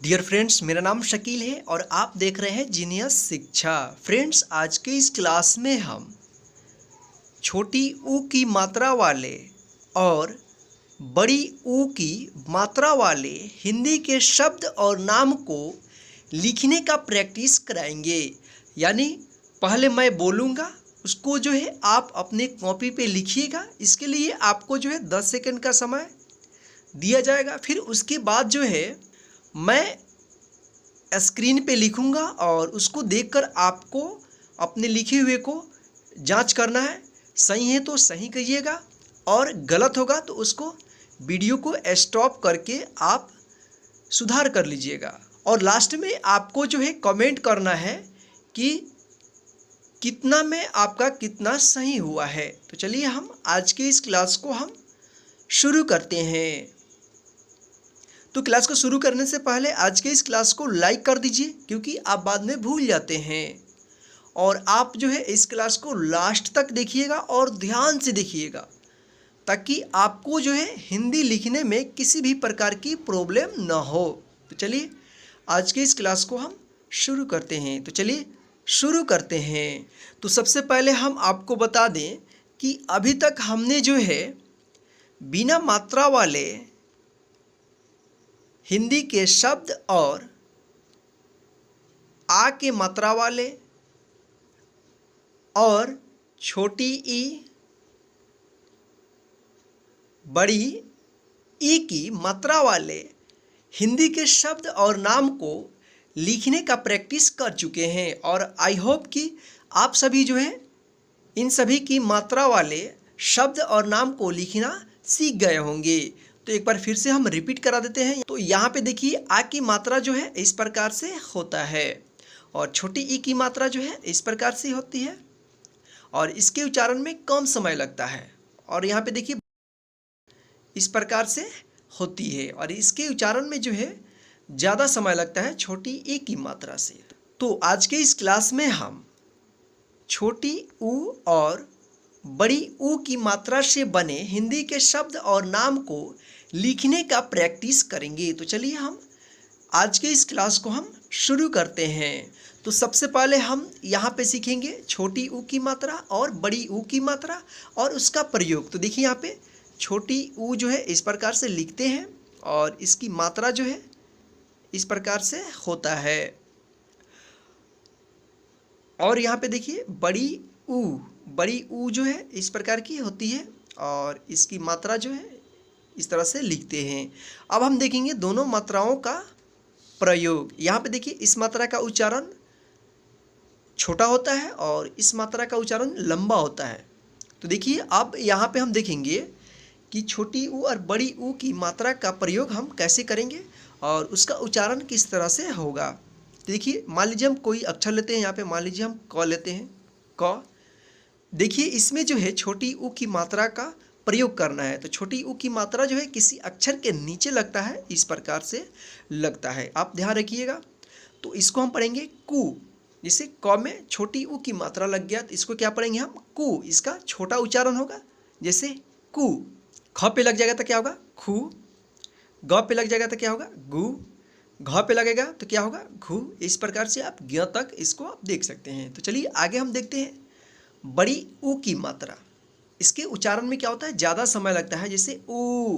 Dear friends, मेरा नाम शकील है और आप देख रहे हैं जीनियस शिक्षा। फ्रेंड्स, आज के इस क्लास में हम छोटी ऊ की मात्रा वाले और बड़ी ऊ की मात्रा वाले हिंदी के शब्द और नाम को लिखने का प्रैक्टिस कराएंगे। यानी पहले मैं बोलूँगा, उसको जो है आप अपने कॉपी पे लिखिएगा। इसके लिए आपको जो है 10 सेकंड का समय दिया जाएगा। फिर उसके बाद जो है मैं स्क्रीन पे लिखूंगा और उसको देखकर आपको अपने लिखे हुए को जांच करना है। सही है तो सही कहिएगा और गलत होगा तो उसको वीडियो को स्टॉप करके आप सुधार कर लीजिएगा। और लास्ट में आपको जो है कमेंट करना है कि कितना में आपका कितना सही हुआ है। तो चलिए हम आज के इस क्लास को हम शुरू करते हैं। तो क्लास को शुरू करने से पहले आज के इस क्लास को लाइक कर दीजिए, क्योंकि आप बाद में भूल जाते हैं। और आप जो है इस क्लास को लास्ट तक देखिएगा और ध्यान से देखिएगा, ताकि आपको जो है हिंदी लिखने में किसी भी प्रकार की प्रॉब्लम ना हो। तो चलिए आज के इस क्लास को हम शुरू करते हैं। तो चलिए शुरू करते हैं। तो सबसे पहले हम आपको बता दें कि अभी तक हमने जो है बिना मात्रा वाले हिंदी के शब्द और आ के मात्रा वाले और छोटी ई बड़ी ई की मात्रा वाले हिंदी के शब्द और नाम को लिखने का प्रैक्टिस कर चुके हैं। और आई होप कि आप सभी जो है इन सभी की मात्रा वाले शब्द और नाम को लिखना सीख गए होंगे। तो एक बार फिर से हम रिपीट करा देते हैं। तो यहाँ पे देखिए, आ की मात्रा जो है इस प्रकार से होता है और छोटी ई की मात्रा जो है इस प्रकार से होती है और इसके उच्चारण में कम समय लगता है। और यहाँ पे देखिए इस प्रकार से होती है और इसके उच्चारण में जो है ज़्यादा समय लगता है छोटी ई की मात्रा से। तो आज के इस क्लास में हम छोटी ऊ और बड़ी ऊ की मात्रा से बने हिंदी के शब्द और नाम को लिखने का प्रैक्टिस करेंगे। तो चलिए हम आज के इस क्लास को हम शुरू करते हैं। तो सबसे पहले हम यहाँ पे सीखेंगे छोटी ऊ की मात्रा और बड़ी ऊ की मात्रा और उसका प्रयोग। तो देखिए यहाँ पे छोटी ऊ जो है इस प्रकार से लिखते हैं और इसकी मात्रा जो है इस प्रकार से होता है। और यहाँ पे देखिए बड़ी ऊ जो है इस प्रकार की होती है और इसकी मात्रा जो है इस तरह से लिखते हैं। अब हम देखेंगे दोनों मात्राओं का प्रयोग। यहाँ पे देखिए इस मात्रा का उच्चारण छोटा होता है और इस मात्रा का उच्चारण लंबा होता है। तो देखिए अब यहाँ पे हम देखेंगे कि छोटी ऊ और बड़ी ऊ की मात्रा का प्रयोग हम कैसे करेंगे और उसका उच्चारण किस तरह से होगा। तो देखिए मान लीजिए हम कोई अक्षर लेते हैं। यहाँ पे मान लीजिए हम क लेते हैं, क। देखिए इसमें जो है छोटी ऊ की मात्रा का प्रयोग करना है। तो छोटी ऊ की मात्रा जो है किसी अक्षर के नीचे लगता है, इस प्रकार से लगता है, आप ध्यान रखिएगा। तो इसको हम पढ़ेंगे कु। जैसे क में छोटी ऊ की मात्रा लग गया तो इसको क्या पढ़ेंगे हम, कु। इसका छोटा उच्चारण होगा जैसे कु। ख पे लग जाएगा तो क्या होगा, खू। ग पे लग जाएगा तो क्या होगा, गु। घ पे लगेगा तो क्या होगा, घू। इस प्रकार से आप ज्ञ तक इसको आप देख सकते हैं। तो चलिए आगे हम देखते हैं बड़ी ऊ की मात्रा। इसके उच्चारण में क्या होता है, ज़्यादा समय लगता है, जैसे ऊ।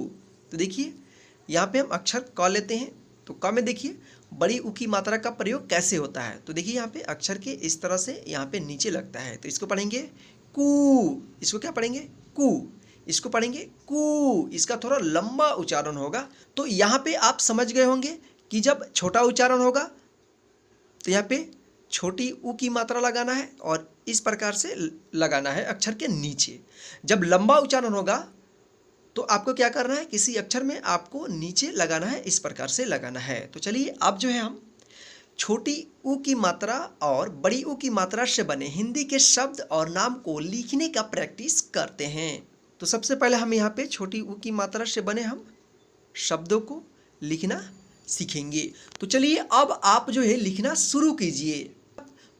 तो देखिए यहाँ पे हम अक्षर क लेते हैं। तो क में देखिए बड़ी ऊ की मात्रा का प्रयोग कैसे होता है। तो देखिए यहाँ पे अक्षर के इस तरह से यहाँ पे नीचे लगता है। तो इसको पढ़ेंगे कू। इसको क्या पढ़ेंगे, कू। इसको पढ़ेंगे कू। इसका थोड़ा लंबा उच्चारण होगा। तो यहाँ पे आप समझ गए होंगे कि जब छोटा उच्चारण होगा तो यहाँ पे छोटी ऊ की मात्रा लगाना है और इस प्रकार से लगाना है अक्षर के नीचे। जब लंबा उच्चारण होगा तो आपको क्या करना है, किसी अक्षर में आपको नीचे लगाना है, इस प्रकार से लगाना है। तो चलिए अब जो है हम छोटी ऊ की मात्रा और बड़ी ऊ की मात्रा से बने हिंदी के शब्द और नाम को लिखने का प्रैक्टिस करते हैं। तो सबसे पहले हम यहाँ पे छोटी ऊ की मात्रा से बने हम शब्दों को लिखना सीखेंगे। तो चलिए अब आप जो है लिखना शुरू कीजिए।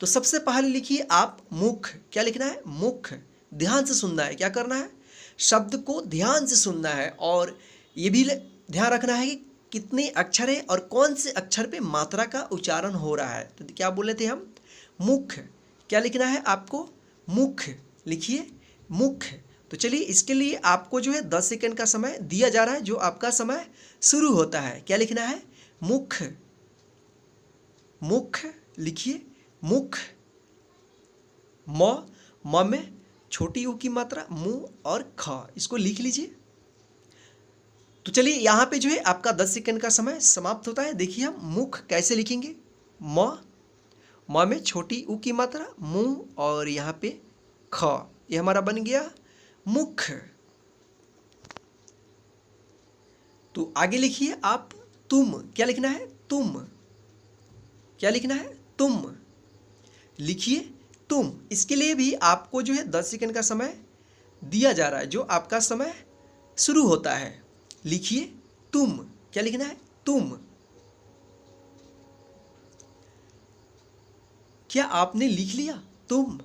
तो सबसे पहले लिखिए आप मुख। क्या लिखना है, मुख। ध्यान से सुनना है, क्या करना है, शब्द को ध्यान से सुनना है और ये भी ध्यान रखना है कि कितने अक्षर है और कौन से अक्षर पे मात्रा का उच्चारण हो रहा है। तो क्या बोले थे हम, मुख्य। क्या लिखना है आपको, मुख्य लिखिए, मुख्य। तो चलिए इसके लिए आपको जो है 10 सेकंड का समय दिया जा रहा है, जो आपका समय शुरू होता है। क्या लिखना है, मुख्य, मुख्य लिखिए, मुख्य। म में छोटी ऊ की मात्रा मु और ख, इसको लिख लीजिए। तो चलिए यहाँ पे जो है आपका 10 सेकंड का समय समाप्त होता है। देखिए हम मुख कैसे लिखेंगे, म में छोटी ऊ की मात्रा मु और यहाँ पे ख, ये हमारा बन गया मुख्य। तो आगे लिखिए आप तुम। क्या लिखना है, तुम। क्या लिखना है, तुम लिखिए, तुम। इसके लिए भी आपको जो है 10 सेकंड का समय दिया जा रहा है, जो आपका समय शुरू होता है। लिखिए तुम। क्या लिखना है, तुम। क्या आपने लिख लिया, तुम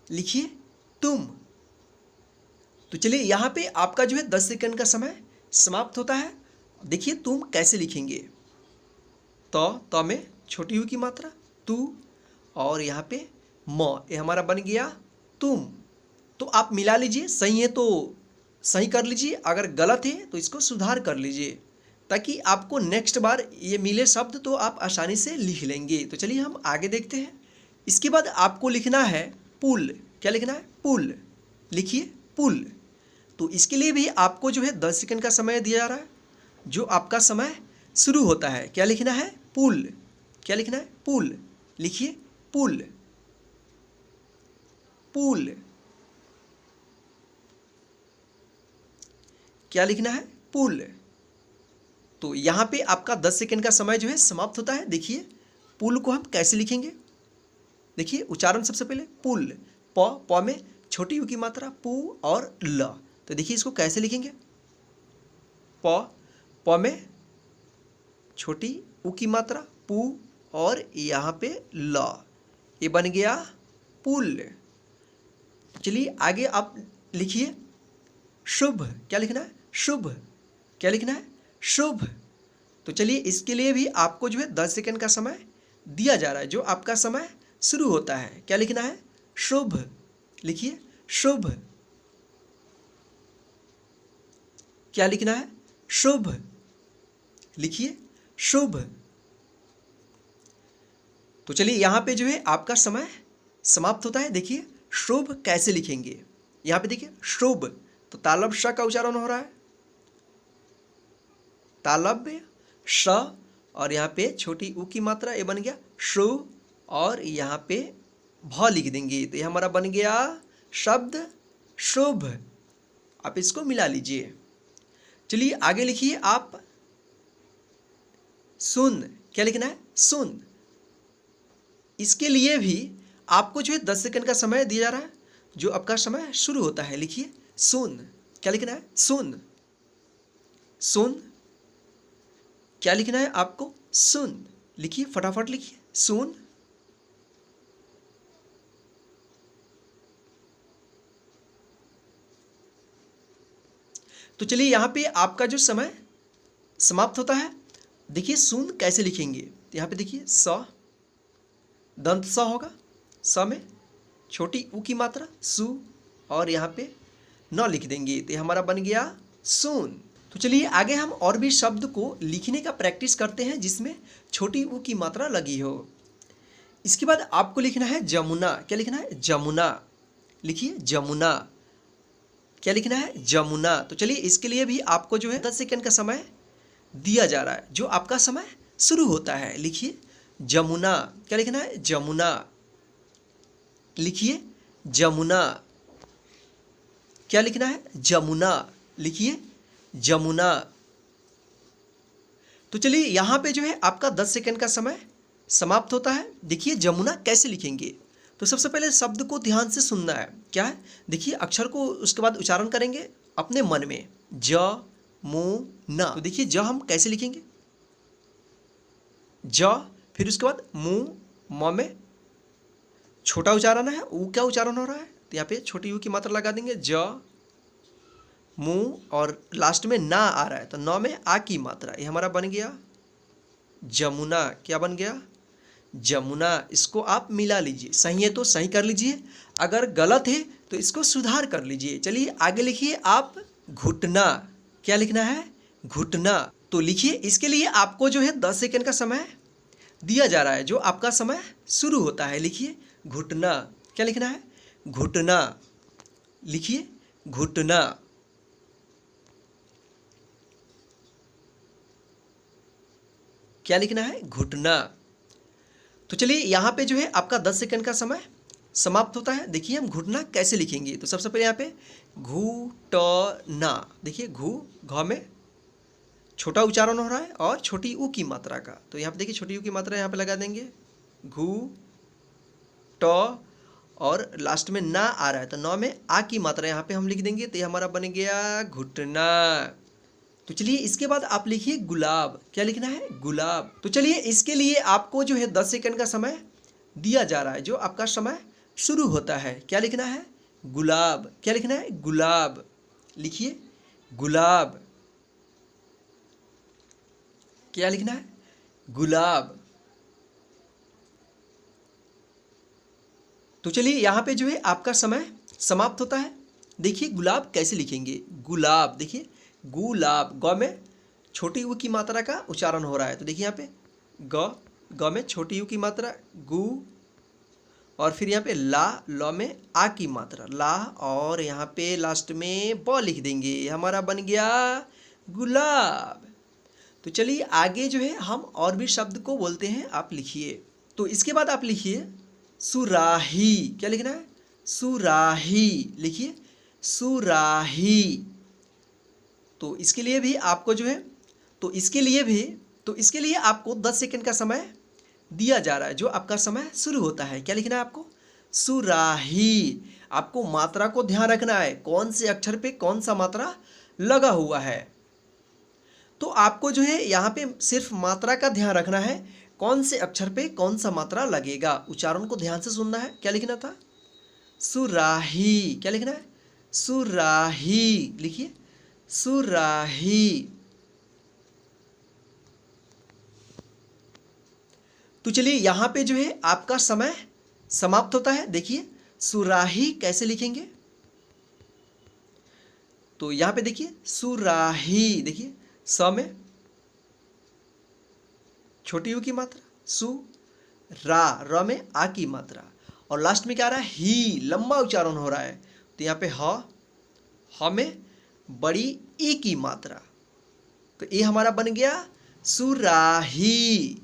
लिखिए, तुम। तो चलिए यहाँ पे आपका जो है 10 सेकंड का समय समाप्त होता है। देखिए तुम कैसे लिखेंगे, तो में छोटी यू की मात्रा तू और यहाँ पे म, ये हमारा बन गया तुम। तो आप मिला लीजिए, सही है तो सही कर लीजिए, अगर गलत है तो इसको सुधार कर लीजिए, ताकि आपको नेक्स्ट बार ये मिले शब्द तो आप आसानी से लिख लेंगे। तो चलिए हम आगे देखते हैं। इसके बाद आपको लिखना है पुल। क्या लिखना है, पुल लिखिए, पुल। तो इसके लिए भी आपको जो है 10 सेकंड का समय दिया जा रहा है, जो आपका समय शुरू होता है। क्या लिखना है, पुल। क्या लिखना है, पुल लिखिए, पुल, पुल। क्या लिखना है, पुल। तो यहाँ पे आपका 10 सेकंड का समय जो है समाप्त होता है। देखिए पुल को हम कैसे लिखेंगे, देखिए उच्चारण सबसे पहले पुल, प में छोटी यू की मात्रा पू और ल। तो देखिए इसको कैसे लिखेंगे, प में छोटी ऊ की मात्रा पू और यहाँ पे ल, ये बन गया पुल। चलिए आगे आप लिखिए शुभ। क्या लिखना है, शुभ। क्या लिखना है, शुभ। तो चलिए इसके लिए भी आपको जो है 10 सेकंड का समय दिया जा रहा है, जो आपका समय शुरू होता है। क्या लिखना है, शुभ लिखिए, शुभ। क्या लिखना है, शुभ लिखिए, शुभ। तो चलिए यहाँ पे जो है आपका समय समाप्त होता है। देखिए शुभ कैसे लिखेंगे, यहाँ पे देखिए शुभ, तो तालब श का उच्चारण हो रहा है, तालब्य श, और यहाँ पे छोटी ऊ की मात्रा, ये बन गया शु, और यहाँ पे भ लिख देंगे, तो ये हमारा बन गया शब्द शुभ। आप इसको मिला लीजिए। चलिए आगे लिखिए आप सुन। क्या लिखना है, सुन। इसके लिए भी आपको जो है 10 सेकंड का समय दिया जा रहा है, जो आपका समय शुरू होता है। लिखिए सुन। क्या लिखना है, सुन, सुन। क्या लिखना है आपको, सुन लिखिए, फटाफट लिखिए, सुन। तो चलिए यहाँ पे आपका जो समय समाप्त होता है। देखिए सुन कैसे लिखेंगे, यहाँ पे देखिए स, दंत स होगा, स में छोटी ऊ की मात्रा सु, और यहाँ पे न लिख देंगे, तो हमारा बन गया सुन। तो चलिए आगे हम और भी शब्द को लिखने का प्रैक्टिस करते हैं जिसमें छोटी ऊ की मात्रा लगी हो। इसके बाद आपको लिखना है जमुना। क्या लिखना है, जमुना लिखिए, जमुना। क्या लिखना है, जमुना। तो चलिए इसके लिए भी आपको जो है 10 सेकंड का समय दिया जा रहा है, जो आपका समय शुरू होता है। लिखिए जमुना। क्या लिखना है, जमुना लिखिए, जमुना। क्या लिखना है, जमुना लिखिए, जमुना। तो चलिए यहाँ पे जो है आपका 10 सेकंड का समय समाप्त होता है। देखिए जमुना कैसे लिखेंगे, तो सबसे पहले शब्द को ध्यान से सुनना है। क्या है, देखिए अक्षर को उसके बाद उच्चारण करेंगे अपने मन में, ज मु ना। तो देखिए ज हम कैसे लिखेंगे, ज, फिर उसके बाद मु, म में छोटा उच्चारण है, ऊ क्या उच्चारण हो रहा है, तो यहाँ पे छोटी यू की मात्रा लगा देंगे, ज, मुंह और लास्ट में ना आ रहा है तो नौ में आ की मात्रा, ये हमारा बन गया जमुना। क्या बन गया? जमुना। इसको आप मिला लीजिए, सही है तो सही कर लीजिए, अगर गलत है तो इसको सुधार कर लीजिए। चलिए आगे लिखिए आप घुटना। क्या लिखना है? घुटना। तो लिखिए, इसके लिए आपको जो है 10 सेकंड का समय दिया जा रहा है, जो आपका समय शुरू होता है। लिखिए घुटना। क्या लिखना है? घुटना। लिखिए घुटना। क्या लिखना है? घुटना। तो चलिए यहाँ पे जो है आपका 10 सेकंड का समय समाप्त होता है। देखिए हम घुटना कैसे लिखेंगे। तो सबसे पहले यहाँ पे घुटना। देखिए घ में छोटा उच्चारण हो रहा है और छोटी ऊ की मात्रा का, तो यहाँ पे देखिए छोटी ऊ की मात्रा यहाँ पे लगा देंगे। घू ट और लास्ट में ना आ रहा है तो नौ में आ की मात्रा यहाँ पे हम लिख देंगे, तो ये हमारा बन गया घुटना। तो चलिए इसके बाद आप लिखिए गुलाब। क्या लिखना है? गुलाब। तो चलिए इसके लिए आपको जो है 10 सेकंड का समय दिया जा रहा है, जो आपका समय शुरू होता है। क्या लिखना है? गुलाब। क्या लिखना है? गुलाब। लिखिए गुलाब। क्या लिखना है? गुलाब। तो चलिए यहाँ पे जो है आपका समय समाप्त होता है। देखिए गुलाब कैसे लिखेंगे। गुलाब। देखिए गुलाब, ग में छोटी ऊ की मात्रा का उच्चारण हो रहा है, तो देखिए यहाँ पे ग में छोटी ऊ की मात्रा गु, और फिर यहाँ पे ला, ल में आ की मात्रा ला, और यहाँ पे लास्ट में ब लिख देंगे। हमारा बन गया गुलाब। तो चलिए आगे जो है हम और भी शब्द को बोलते हैं, आप लिखिए। तो इसके बाद आप लिखिए सुराही। क्या लिखना है? सुराही। लिखिए सुराही। तो इसके लिए भी आपको जो है इसके लिए आपको 10 सेकंड का समय दिया जा रहा है, जो आपका समय शुरू होता है। क्या लिखना है आपको? सुराही। आपको मात्रा को ध्यान रखना है, कौन से अक्षर पे कौन सा मात्रा लगा हुआ है। तो आपको जो है यहाँ पे सिर्फ मात्रा का ध्यान रखना है, कौन से अक्षर पे कौन सा मात्रा लगेगा, उच्चारण को ध्यान से सुनना है। क्या लिखना था? सुराही। क्या लिखना है? सुराही। लिखिए सुराही। तो चलिए यहाँ पे जो है आपका समय समाप्त होता है। देखिए सुराही कैसे लिखेंगे। तो यहाँ पे देखिए सुराही। देखिए स में छोटी ऊ की मात्रा सु, रा, र में आ की मात्रा, और लास्ट में क्या आ रहा है? ही, लंबा उच्चारण हो रहा है, तो यहाँ पे ह में बड़ी ई की मात्रा, तो ये हमारा बन गया सुराही।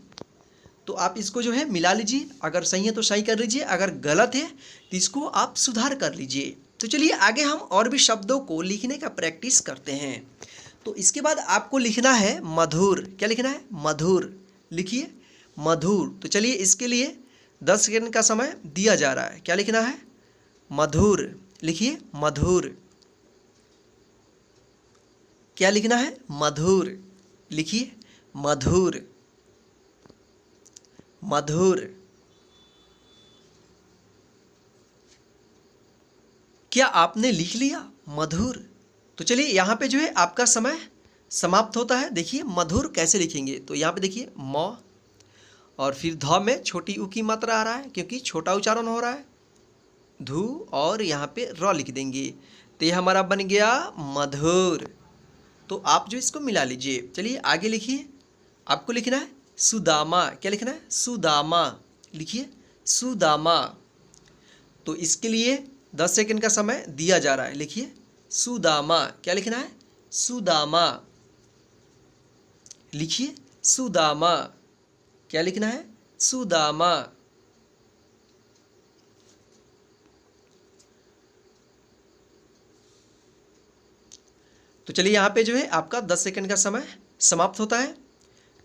तो आप इसको जो है मिला लीजिए, अगर सही है तो सही कर लीजिए, अगर गलत है तो इसको आप सुधार कर लीजिए। तो चलिए आगे हम और भी शब्दों को लिखने का प्रैक्टिस करते हैं। तो इसके बाद आपको लिखना है मधुर। क्या लिखना है? मधुर। लिखिए मधुर। तो चलिए इसके लिए 10 सेकंड का समय दिया जा रहा है। क्या लिखना है? मधुर। लिखिए मधुर। क्या लिखना है? मधुर। लिखिए मधुर। मधुर। क्या आपने लिख लिया? मधुर। तो चलिए यहाँ पे जो है आपका समय समाप्त होता है। देखिए मधुर कैसे लिखेंगे। तो यहाँ पे देखिए म, और फिर ध में छोटी ऊ की मात्रा आ रहा है क्योंकि छोटा उच्चारण हो रहा है, धू, और यहाँ पे र लिख देंगे, तो ये हमारा बन गया मधुर। तो आप जो इसको मिला लीजिए। चलिए आगे लिखिए। आपको लिखना है सुदामा। क्या लिखना है? सुदामा। लिखिए सुदामा। तो इसके लिए 10 सेकंड का समय दिया जा रहा है। लिखिए सुदामा। क्या लिखना है? सुदामा। लिखिए सुदामा। क्या लिखना है? सुदामा। तो चलिए यहाँ पे जो है आपका 10 सेकंड का समय समाप्त होता है।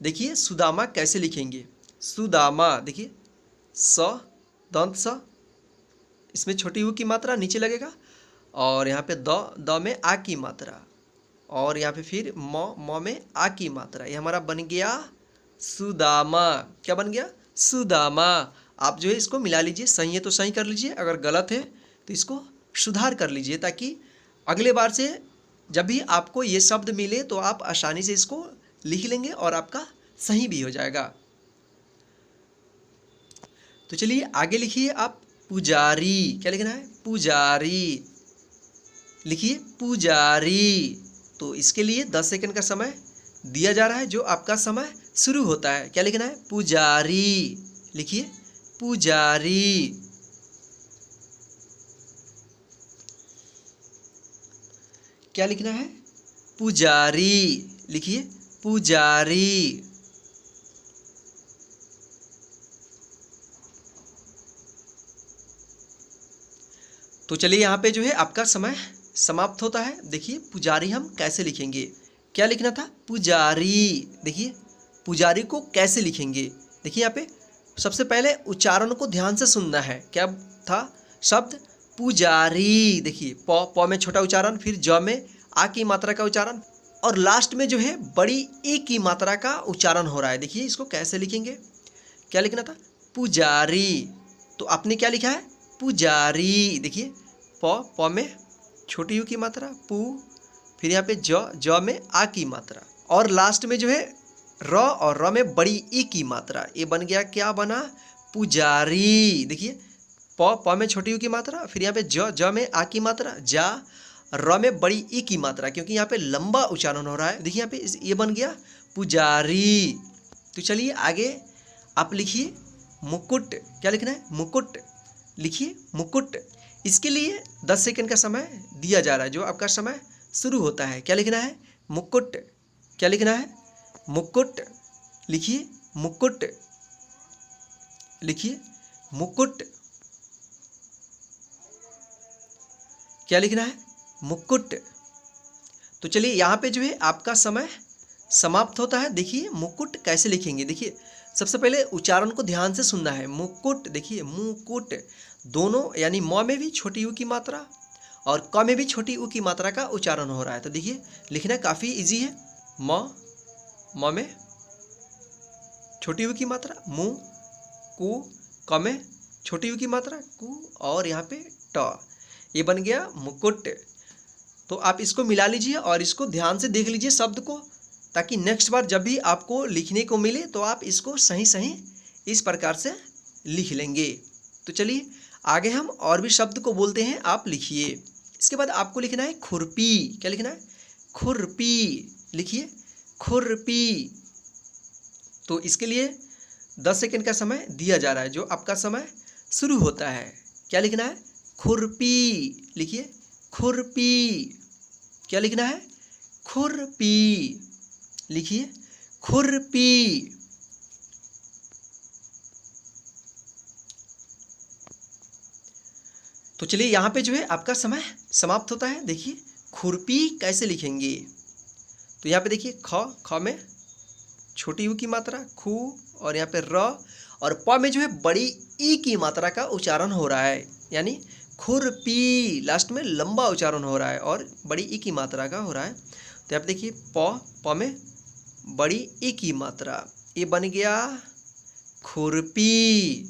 देखिए सुदामा कैसे लिखेंगे। सुदामा। देखिए स, दंत स, इसमें छोटी ऊ की मात्रा नीचे लगेगा, और यहाँ पे द में आ की मात्रा, और यहाँ पे फिर म में आ की मात्रा, ये हमारा बन गया सुदामा। क्या बन गया? सुदामा। आप जो है इसको मिला लीजिए, सही है तो सही कर लीजिए, अगर गलत है तो इसको सुधार कर लीजिए, ताकि अगले बार से जब भी आपको ये शब्द मिले तो आप आसानी से इसको लिख लेंगे और आपका सही भी हो जाएगा। तो चलिए आगे लिखिए आप पुजारी। क्या लिखना है? पुजारी। लिखिए पुजारी। तो इसके लिए 10 सेकंड का समय दिया जा रहा है, जो आपका समय शुरू होता है। क्या लिखना है? पुजारी। लिखिए पुजारी। क्या लिखना है? पुजारी। लिखिए पुजारी। तो चलिए यहाँ पे जो है आपका समय समाप्त होता है। देखिए पुजारी हम कैसे लिखेंगे। क्या लिखना था? पुजारी। देखिए पुजारी को कैसे लिखेंगे। देखिए यहाँ पे सबसे पहले उच्चारण को ध्यान से सुनना है। क्या था शब्द? पुजारी। देखिए प में छोटा उच्चारण, फिर ज में आ की मात्रा का उच्चारण, और लास्ट में जो है बड़ी ए की मात्रा का उच्चारण हो रहा है। देखिए इसको कैसे लिखेंगे। क्या लिखना था? पुजारी। तो आपने क्या लिखा है? पुजारी। देखिए प में छोटी यू की मात्रा, पू, फिर यहाँ पे ज में आ की मात्रा, और लास्ट में जो है र और र में बड़ी ई की मात्रा। ये बन गया, क्या बना? पुजारी। देखिए प में छोटी यू की मात्रा, फिर यहाँ पे ज में आ की मात्रा, जा, र में बड़ी ई की मात्रा, क्योंकि यहाँ पे लंबा उच्चारण हो रहा है। देखिए यहाँ पे ये बन गया पुजारी। तो चलिए आगे आप लिखिए मुकुट। क्या लिखना है? मुकुट। लिखिए मुकुट। इसके लिए 10 सेकंड का समय दिया जा रहा है, जो आपका समय शुरू होता है। क्या लिखना है? मुकुट। क्या लिखना है? मुकुट। लिखिए मुकुट। लिखिए मुकुट। क्या लिखना है? मुकुट। तो चलिए यहाँ पे जो है आपका समय समाप्त होता है। देखिए मुकुट कैसे लिखेंगे। देखिए सबसे पहले उच्चारण को ध्यान से सुनना है। मुकुट। देखिए मुकुट, दोनों यानी म में भी छोटी यू की मात्रा और क में भी छोटी यू की मात्रा का उच्चारण हो रहा है। तो देखिए लिखना काफ़ी इजी है। म में छोटी यू की मात्रा, मु, कु, क में छोटी यू की मात्रा, कु, और यहाँ पे ट। ये बन गया मुकुट। तो आप इसको मिला लीजिए और इसको ध्यान से देख लीजिए शब्द को, ताकि नेक्स्ट बार जब भी आपको लिखने को मिले तो आप इसको सही सही इस प्रकार से लिख लेंगे। तो चलिए आगे हम और भी शब्द को बोलते हैं। आप लिखिए। इसके बाद आपको लिखना है खुरपी। क्या लिखना है? खुरपी। लिखिए खुरपी। तो इसके लिए 10 सेकंड का समय दिया जा रहा है, जो आपका समय शुरू होता है। क्या लिखना है? खुरपी। लिखिए खुरपी। क्या लिखना है? खुरपी। लिखिए खुरपी। तो चलिए यहाँ पे जो है आपका समय समाप्त होता है। देखिए खुरपी कैसे लिखेंगे। तो यहाँ पे देखिए ख में छोटी यू की मात्रा, खू, और यहाँ पे र, और प में जो है बड़ी ई की मात्रा का उच्चारण हो रहा है, यानी खुरपी। लास्ट में लंबा उच्चारण हो रहा है और बड़ी ई की मात्रा का हो रहा है। तो यहाँ पे देखिए प में बड़ी ई की मात्रा, ये बन गया खुरपी।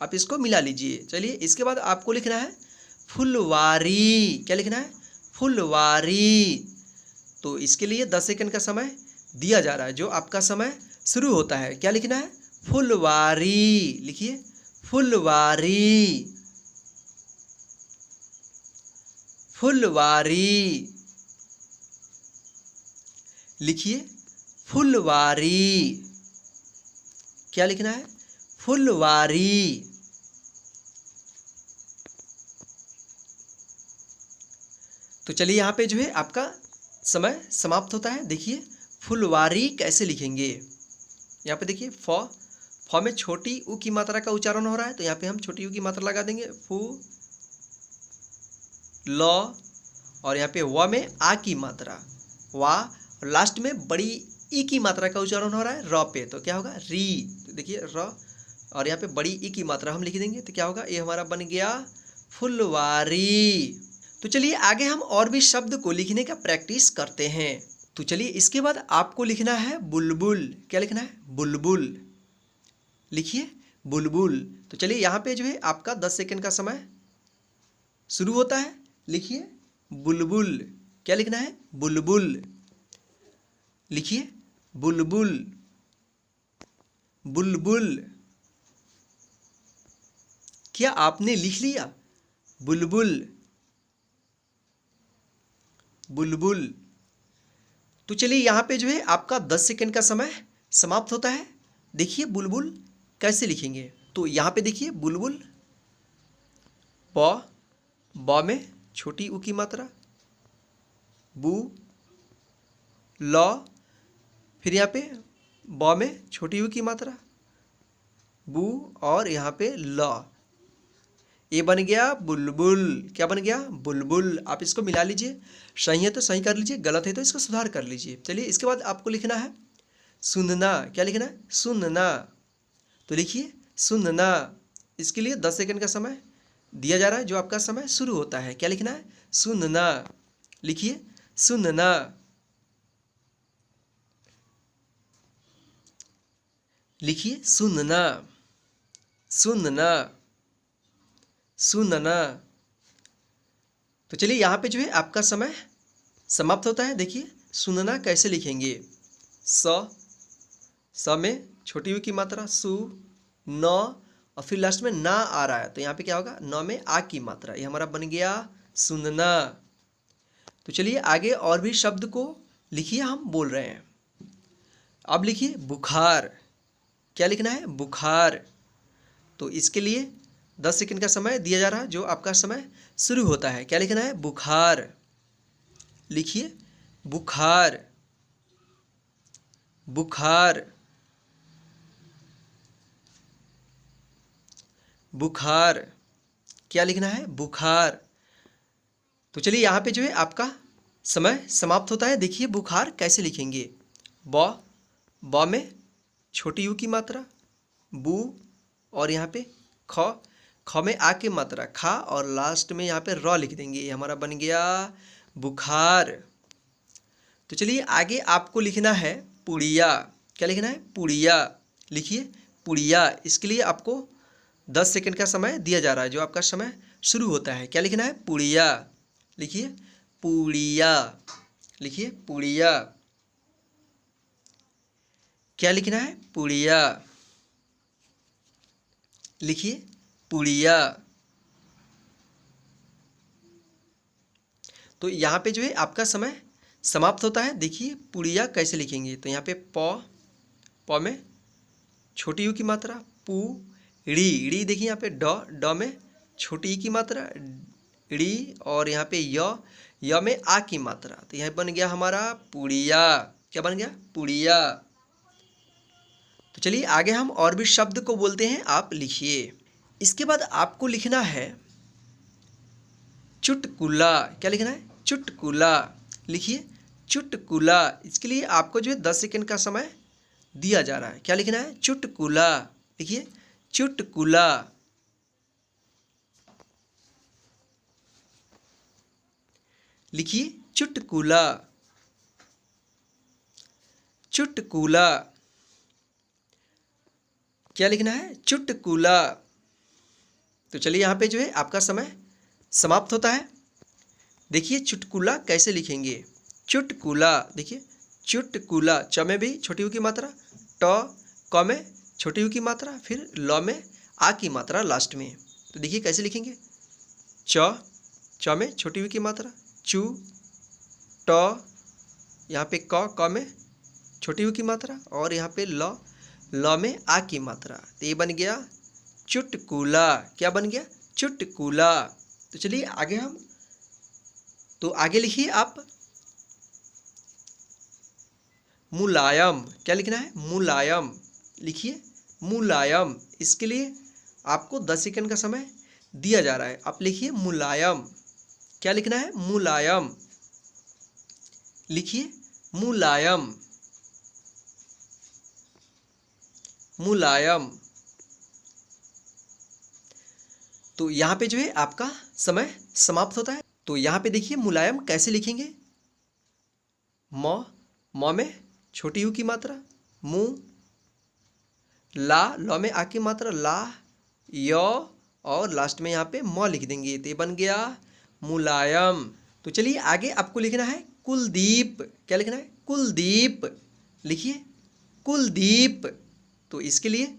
आप इसको मिला लीजिए। चलिए इसके बाद आपको लिखना है फुलवारी। क्या लिखना है? फुलवारी। तो इसके लिए 10 सेकंड का समय दिया जा रहा है, जो आपका समय शुरू होता है। क्या लिखना है? फुलवारी। लिखिए फुलवारी। फुलवारी। लिखिए फुलवारी। क्या लिखना है? फुलवारी। तो चलिए यहाँ पे जो है आपका समय समाप्त होता है। देखिए फुलवारी कैसे लिखेंगे। यहाँ पे देखिए फ में छोटी उ की मात्रा का उच्चारण हो रहा है, तो यहाँ पे हम छोटी उ की मात्रा लगा देंगे, फू, ल, और यहाँ पे व में आ की मात्रा, वा, और लास्ट में बड़ी ई की मात्रा का उच्चारण हो रहा है र पे, तो क्या होगा? री। तो देखिए र, और यहाँ पे बड़ी ई की मात्रा हम लिख देंगे, तो क्या होगा? ये हमारा बन गया फुलवारी। तो चलिए आगे हम और भी शब्द को लिखने का प्रैक्टिस करते हैं। तो चलिए इसके बाद आपको लिखना है बुलबुल। क्या लिखना है? बुलबुल। लिखिए बुलबुल। तो चलिए यहाँ पे जो है आपका 10 सेकंड का समय शुरू होता है। लिखिए बुलबुल। क्या लिखना है? बुलबुल। लिखिए बुलबुल, बुलबुल। क्या आपने लिख लिया? बुलबुल, बुलबुल। तो चलिए यहाँ पे जो है आपका 10 सेकंड का समय समाप्त होता है। देखिए बुलबुल कैसे लिखेंगे। तो यहाँ पे देखिए बुलबुल, ब में छोटी ऊ की मात्रा, बू, ल, फिर यहाँ पे ब में छोटी ऊ की मात्रा, बू, और यहाँ पे ल। ये बन गया बुलबुल। क्या बन गया? बुलबुल। आप इसको मिला लीजिए, सही है तो सही कर लीजिए, गलत है तो इसको सुधार कर लीजिए। चलिए इसके बाद आपको लिखना है सुनना। क्या लिखना है? सुनना। तो लिखिए सुनना। इसके लिए 10 सेकंड का समय दिया जा रहा है, जो आपका समय शुरू होता है। क्या लिखना है? सुनना। लिखिए सुनना। लिखिए सुनना, सुनना, सुनना। तो चलिए यहाँ पे जो है आपका समय समाप्त होता है। देखिए सुनना कैसे लिखेंगे। स में छोटी ऊ की मात्रा, सु, न, और फिर लास्ट में ना आ रहा है तो यहाँ पे क्या होगा? न में आ की मात्रा। ये हमारा बन गया सुनना। तो चलिए आगे और भी शब्द को लिखिए, हम बोल रहे हैं। अब लिखिए बुखार। क्या लिखना है? बुखार। तो इसके लिए 10 सेकंड का समय दिया जा रहा है, जो आपका समय शुरू होता है। क्या लिखना है? बुखार। लिखिए बुखार, बुखार, बुखार। क्या लिखना है? बुखार। तो चलिए यहाँ पे जो है आपका समय समाप्त होता है। देखिए बुखार कैसे लिखेंगे। ब में छोटी यू की मात्रा, बू, और यहाँ पे ख में आ की मात्रा, खा, और लास्ट में यहाँ पे र लिख देंगे। ये हमारा बन गया बुखार। तो चलिए आगे आपको लिखना है पुड़िया। क्या लिखना है? पुड़िया। लिखिए पुड़िया। इसके लिए आपको 10 सेकंड का समय दिया जा रहा है, जो आपका समय शुरू होता है। क्या लिखना है? पुड़िया। लिखिए पुड़िया। लिखिए पुड़िया। क्या लिखना है? पुड़िया। लिखिए पुड़िया। तो यहाँ पे जो है आपका समय समाप्त होता है। देखिए पुड़िया कैसे लिखेंगे। तो यहाँ पे प में छोटी यू की मात्रा, पू, ड़ी, ड़ी। देखिए यहाँ पे ड में छोटी ई की मात्रा, ड़ी, और यहाँ पे य में आ की मात्रा। तो यह बन गया हमारा पुड़िया। क्या बन गया? पुड़िया। तो चलिए आगे हम और भी शब्द को बोलते हैं। आप लिखिए। इसके बाद आपको लिखना है चुटकुला। क्या लिखना है? चुटकुला। लिखिए चुटकुला। इसके लिए आपको जो है 10 सेकंड का समय दिया जा रहा है। क्या लिखना है? चुटकुला। लिखिए चुटकुला। लिखिए चुटकुला, चुटकुला। क्या लिखना है? चुटकुला। तो चलिए यहाँ पे जो है आपका समय समाप्त होता है। देखिए चुटकुला कैसे लिखेंगे। चुटकुला। देखिए चुटकुला। च में भी छोटी यू की मात्रा, ट, क में छोटी यू की मात्रा, फिर ल में आ की मात्रा लास्ट में। तो देखिए कैसे लिखेंगे। च में छोटी यू की मात्रा, चू, ट, यहाँ पे क में छोटी यू की मात्रा, और यहाँ पे ल में आ की मात्रा। तो ये बन गया चुटकुला। क्या बन गया? चुटकुला। तो चलिए आगे हम, तो आगे लिखिए आप मुलायम। क्या लिखना है? मुलायम। लिखिए मुलायम। इसके लिए आपको 10 सेकंड का समय दिया जा रहा है। आप लिखिए मुलायम। क्या लिखना है? मुलायम। लिखिए मुलायम, मुलायम। तो यहाँ पे जो है आपका समय समाप्त होता है। तो यहाँ पे देखिए मुलायम कैसे लिखेंगे। म में छोटी यू की मात्रा, मु, ला, ल में आ की मात्रा, ला, य, और लास्ट में यहाँ पे म लिख देंगे। तो ये बन गया मुलायम। तो चलिए आगे आपको लिखना है कुलदीप। क्या लिखना है? कुलदीप। लिखिए कुलदीप। तो इसके लिए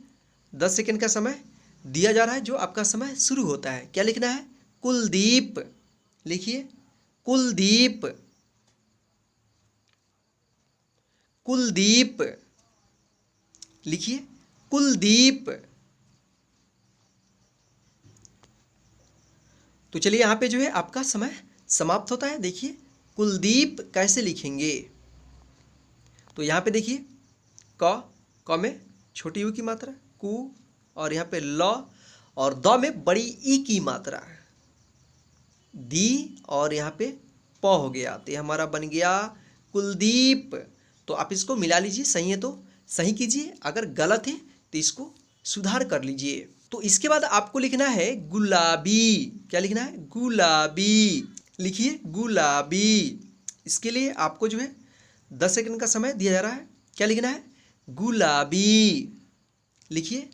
10 सेकंड का समय दिया जा रहा है, जो आपका समय शुरू होता है। क्या लिखना है? कुलदीप। लिखिए कुलदीप। कुलदीप। लिखिए कुलदीप। तो चलिए यहाँ पे जो है आपका समय समाप्त होता है। देखिए कुलदीप कैसे लिखेंगे। तो यहाँ पे देखिए क में छोटी यू की मात्रा, कु, और यहाँ पे ल और द में बड़ी ई की मात्रा, दी, और यहाँ पे प हो गया। तो ये हमारा बन गया कुलदीप। तो आप इसको मिला लीजिए, सही है तो सही कीजिए, अगर गलत है तो इसको सुधार कर लीजिए। तो इसके बाद आपको लिखना है गुलाबी। क्या लिखना है? गुलाबी। लिखिए गुलाबी। इसके लिए आपको जो है 10 सेकंड का समय दिया जा रहा है। क्या लिखना है? गुलाबी। लिखिए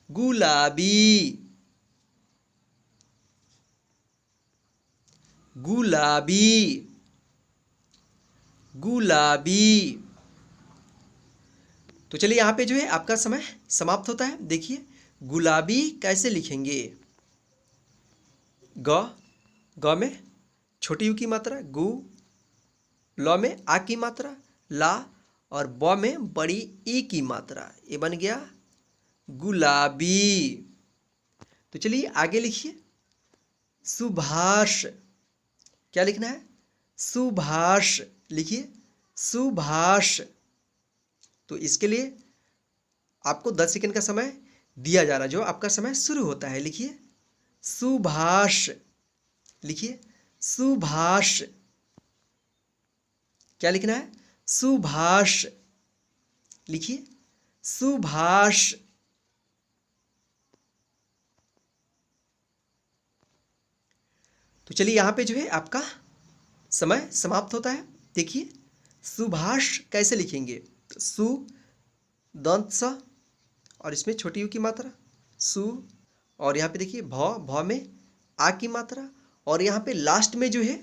गुलाबी। गुलाबी। गुलाबी। तो चलिए यहाँ पे जो है आपका समय समाप्त होता है। देखिए गुलाबी कैसे लिखेंगे। ग में छोटी यू की मात्रा, गु, ल में आ की मात्रा, ला, और ब में बड़ी ई की मात्रा। ये बन गया गुलाबी। तो चलिए आगे लिखिए सुभाष। क्या लिखना है? सुभाष। लिखिए सुभाष। तो इसके लिए आपको 10 सेकंड का समय दिया जा रहा है, जो आपका समय शुरू होता है। लिखिए सुभाष। लिखिए सुभाष। क्या लिखना है? सुभाष। लिखिए सुभाष। तो चलिए यहाँ पे जो है आपका समय समाप्त होता है। देखिए सुभाष कैसे लिखेंगे। सु, दंत स, और इसमें छोटी यू की मात्रा, सु, और यहाँ पे देखिए भ में आ की मात्रा, और यहाँ पे लास्ट में जो है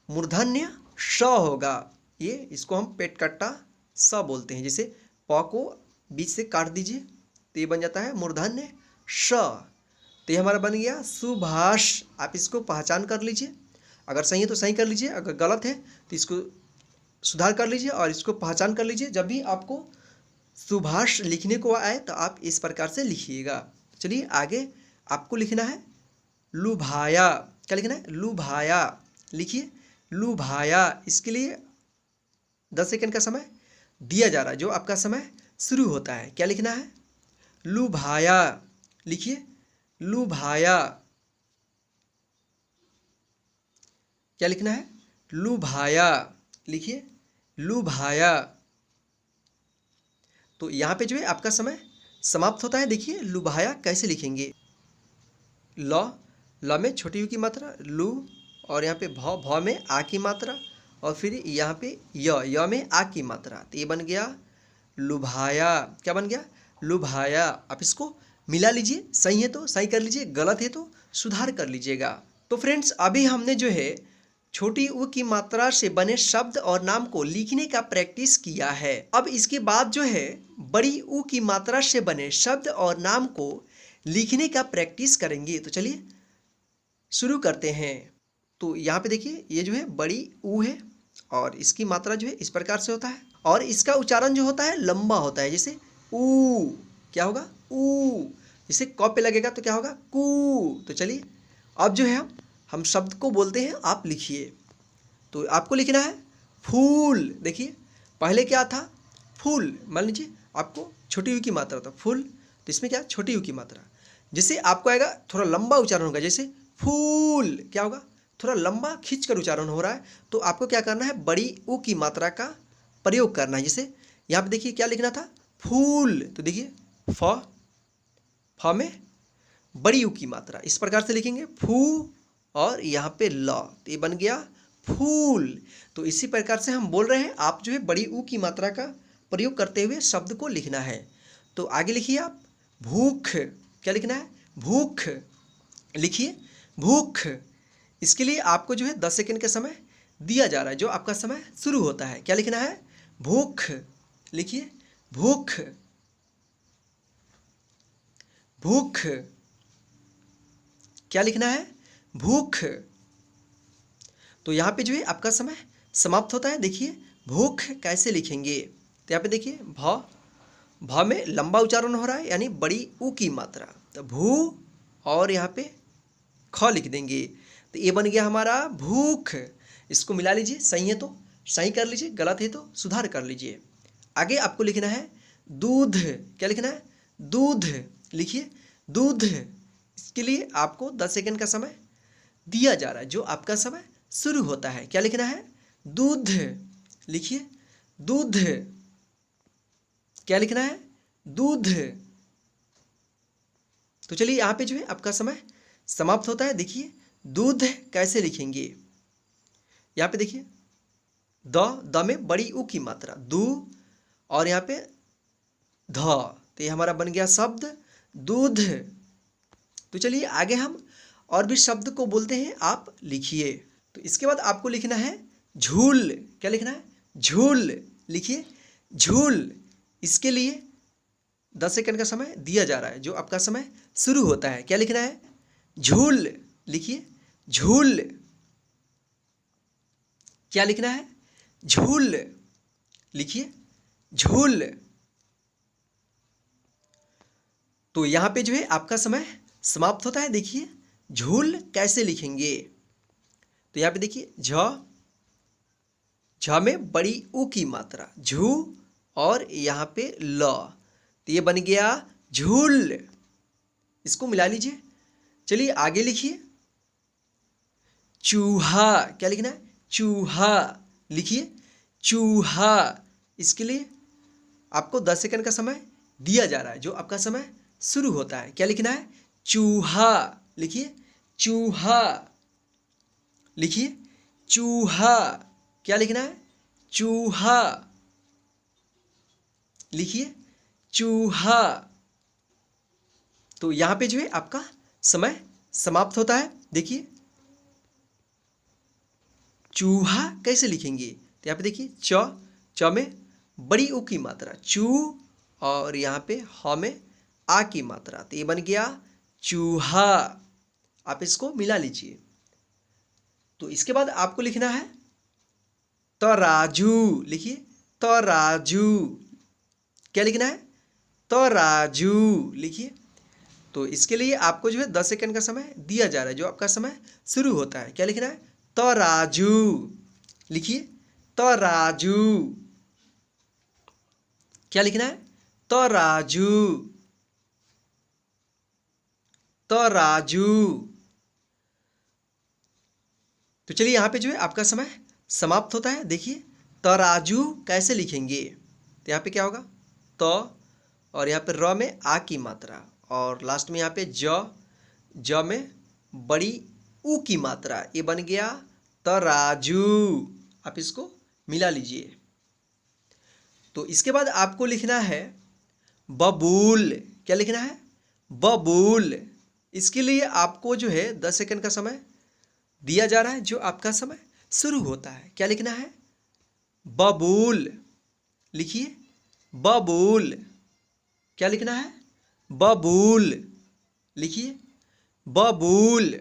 मूर्धन्य श होगा। ये इसको हम पेट कट्टा स बोलते हैं। जैसे प को बीच से काट दीजिए तो ये बन जाता है मूर्धन्य श। तो ये हमारा बन गया सुभाष। आप इसको पहचान कर लीजिए, अगर सही है तो सही कर लीजिए, अगर गलत है तो इसको सुधार कर लीजिए और इसको पहचान कर लीजिए। जब भी आपको सुभाष लिखने को आए तो आप इस प्रकार से लिखिएगा। चलिए आगे आपको लिखना है लुभाया। क्या लिखना है? लुभाया। लिखिए लुभाया। इसके लिए 10 सेकंड का समय दिया जा रहा है, जो आपका समय शुरू होता है। क्या लिखना है? लुभाया। लिखिए लुभाया। क्या लिखना है? लुभाया। लिखिए लुभाया। तो यहाँ पे जो है आपका समय समाप्त होता है। देखिए लुभाया कैसे लिखेंगे। ल में छोटी यू की मात्रा, लू, और यहाँ पे भ में आ की मात्रा, और फिर यहाँ पे य में आ की मात्रा। तो ये बन गया लुभाया। क्या बन गया? लुभाया। आप इसको मिला लीजिए, सही है तो सही कर लीजिए, गलत है तो सुधार कर लीजिएगा। तो फ्रेंड्स अभी हमने जो है छोटी ऊ की मात्रा से बने शब्द और नाम को लिखने का प्रैक्टिस किया है। अब इसके बाद जो है बड़ी ऊ की मात्रा से बने शब्द और नाम को लिखने का प्रैक्टिस करेंगे। तो चलिए शुरू करते हैं। तो यहाँ पे देखिए ये जो है बड़ी ऊ है, और इसकी मात्रा जो है इस प्रकार से होता है, और इसका उच्चारण जो होता है लंबा होता है। जैसे ऊ, क्या होगा? ऊ। जैसे क पे लगेगा तो क्या होगा? कू। तो चलिए अब जो है हम शब्द को बोलते हैं, आप लिखिए। तो आपको लिखना है फूल। देखिए पहले क्या था? फूल। मान लीजिए आपको छोटी यू की मात्रा था फूल, तो इसमें क्या? छोटी यू की मात्रा। जैसे आपको आएगा थोड़ा लंबा उच्चारण होगा, जैसे फूल, क्या होगा? थोड़ा लंबा खींच कर उच्चारण हो रहा है, तो आपको क्या करना है? बड़ी ऊ की मात्रा का प्रयोग करना है। जैसे यहाँ पे देखिए क्या लिखना था? फूल। तो देखिए फ में बड़ी यू की मात्रा, इस प्रकार से लिखेंगे फू, और यहाँ पे ल, तो ये बन गया फूल। तो इसी प्रकार से हम बोल रहे हैं, आप जो है बड़ी ऊ की मात्रा का प्रयोग करते हुए शब्द को लिखना है। तो आगे लिखिए आप भूख। क्या लिखना है? भूख। लिखिए भूख। इसके लिए आपको जो है 10 सेकंड का समय दिया जा रहा है, जो आपका समय शुरू होता है। क्या लिखना है? भूख। लिखिए भूख, भूख। क्या लिखना है? भूख। तो यहाँ पे जो है आपका समय समाप्त होता है। देखिए भूख कैसे लिखेंगे, तो यहाँ पे देखिए भ में लंबा उच्चारण हो रहा है, यानी बड़ी ऊ की मात्रा, तो भू और यहाँ पे ख लिख देंगे, तो ये बन गया हमारा भूख। इसको मिला लीजिए, सही है तो सही कर लीजिए, गलत है तो सुधार कर लीजिए। आगे आपको लिखना है दूध। क्या लिखना है? दूध। लिखिए दूध। इसके लिए आपको 10 सेकंड का समय दिया जा रहा है, जो आपका समय शुरू होता है। क्या लिखना है? दूध। लिखिए दूध। क्या लिखना है? दूध। तो चलिए यहाँ पे जो है आपका समय समाप्त होता है। देखिए दूध कैसे लिखेंगे, यहाँ पे देखिए द में बड़ी ऊ की मात्रा, दू और यहाँ पे ध, तो ये हमारा बन गया शब्द दूध। तो चलिए आगे हम और भी शब्द को बोलते हैं, आप लिखिए। तो इसके बाद आपको लिखना है झूल। क्या लिखना है? झूल। लिखिए झूल। इसके लिए 10 सेकंड का समय दिया जा रहा है, जो आपका समय शुरू होता है। क्या लिखना है? झूल। लिखिए झूल। क्या लिखना है? झूल। लिखिए झूल। तो यहाँ पे जो है आपका समय समाप्त होता है। देखिए झूल कैसे लिखेंगे, तो यहाँ पे देखिए झ में बड़ी ऊ की मात्रा, झू और यहाँ पे ल, तो ये बन गया झूल। इसको मिला लीजिए। चलिए आगे लिखिए चूहा। क्या लिखना है? चूहा। लिखिए चूहा। इसके लिए आपको 10 सेकंड का समय दिया जा रहा है, जो आपका समय शुरू होता है। क्या लिखना है? चूहा। लिखिए चूहा। लिखिए चूहा। क्या लिखना है? चूहा। लिखिए चूहा। तो यहाँ पे जो है आपका समय समाप्त होता है। देखिए चूहा कैसे लिखेंगे, तो यहाँ पे देखिए च में बड़ी ऊ की मात्रा, चू और यहाँ पे ह में आ की मात्रा, तो ये बन गया चूहा। आप इसको मिला लीजिए। तो इसके बाद आपको लिखना है तराजू। लिखिए तराजू। क्या लिखना है? तराजू। लिखिए। तो इसके लिए आपको जो है 10 सेकंड का समय दिया जा रहा है, जो आपका समय शुरू होता है। क्या लिखना है? तराजू। लिखिए तराजू। क्या लिखना है? तराजू। तराजू। तो चलिए यहाँ पे जो है आपका समय समाप्त होता है। देखिए तराजू कैसे लिखेंगे, तो यहाँ पे क्या होगा? और यहाँ पे र में आ की मात्रा और लास्ट में यहाँ पे ज में बड़ी ऊ की मात्रा, ये बन गया तराजू। आप इसको मिला लीजिए। तो इसके बाद आपको लिखना है बबूल। क्या लिखना है? बबूल। इसके लिए आपको जो है 10 सेकंड का समय दिया जा रहा है, जो आपका समय शुरू होता है। क्या लिखना है? बबूल। लिखिए बबूल। क्या लिखना है? बबूल। लिखिए बबूल।